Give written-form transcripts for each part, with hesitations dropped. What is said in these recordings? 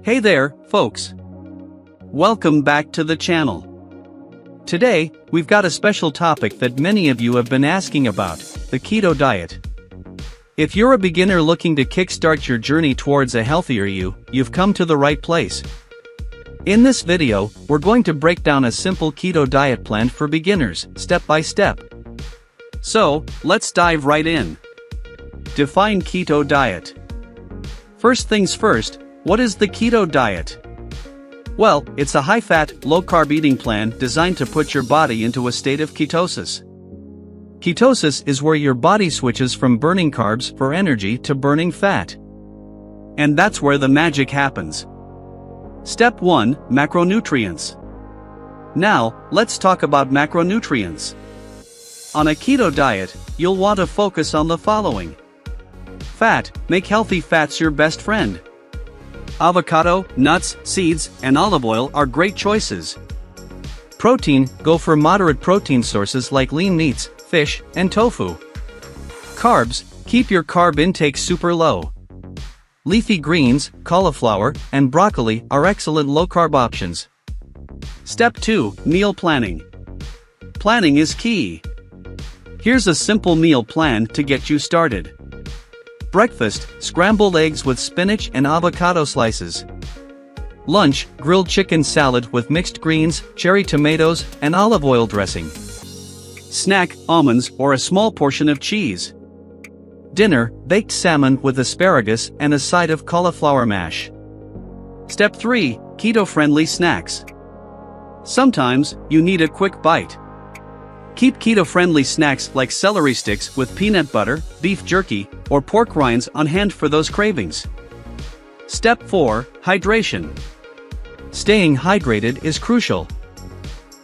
Hey there, folks. Welcome back to the channel. Today, we've got a special topic that many of you have been asking about, the keto diet. If you're a beginner looking to kickstart your journey towards a healthier you, you've come to the right place. In this video, we're going to break down a simple keto diet plan for beginners, step by step. So, let's dive right in. Define keto diet. First things first, what is the keto diet? Well, it's a high-fat, low-carb eating plan designed to put your body into a state of ketosis. Ketosis is where your body switches from burning carbs for energy to burning fat. And that's where the magic happens. Step 1, macronutrients. Now, let's talk about macronutrients. On a keto diet, you'll want to focus on the following. Fat, make healthy fats your best friend. Avocado, nuts, seeds, and olive oil are great choices. Protein, go for moderate protein sources like lean meats, fish, and tofu. Carbs, keep your carb intake super low. Leafy greens, cauliflower, and broccoli are excellent low-carb options. Step 2, meal planning. Planning is key. Here's a simple meal plan to get you started. Breakfast, scrambled eggs with spinach and avocado slices. Lunch, grilled chicken salad with mixed greens, cherry tomatoes, and olive oil dressing. Snack, almonds or a small portion of cheese. Dinner, baked salmon with asparagus and a side of cauliflower mash. Step 3, keto-friendly snacks. Sometimes, you need a quick bite. Keep keto-friendly snacks like celery sticks with peanut butter, beef jerky, or pork rinds on hand for those cravings. Step 4, hydration. Staying hydrated is crucial.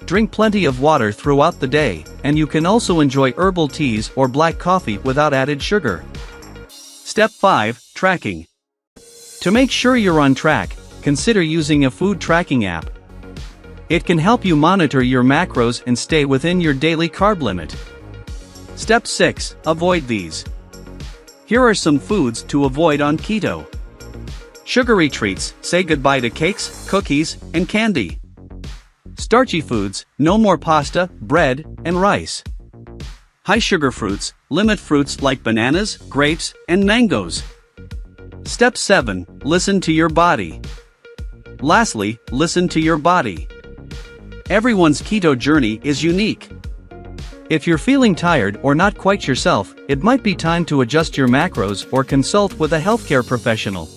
Drink plenty of water throughout the day, and you can also enjoy herbal teas or black coffee without added sugar. Step 5, tracking. To make sure you're on track, consider using a food tracking app. It can help you monitor your macros and stay within your daily carb limit. Step 6, avoid these. Here are some foods to avoid on keto. Sugary treats, say goodbye to cakes, cookies, and candy. Starchy foods, no more pasta, bread, and rice. High sugar fruits, limit fruits like bananas, grapes, and mangoes. Step 7, listen to your body. Lastly, listen to your body. Everyone's keto journey is unique. If you're feeling tired or not quite yourself, it might be time to adjust your macros or consult with a healthcare professional.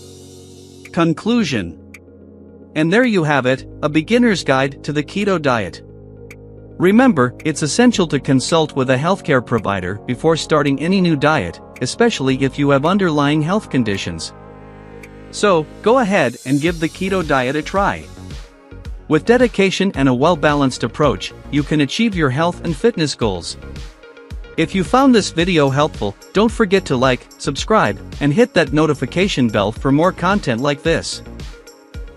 Conclusion. And there you have it, a beginner's guide to the keto diet. Remember, it's essential to consult with a healthcare provider before starting any new diet, especially if you have underlying health conditions. So, go ahead and give the keto diet a try. With dedication and a well-balanced approach, you can achieve your health and fitness goals. If you found this video helpful, don't forget to like, subscribe, and hit that notification bell for more content like this.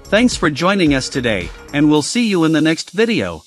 Thanks for joining us today, and we'll see you in the next video.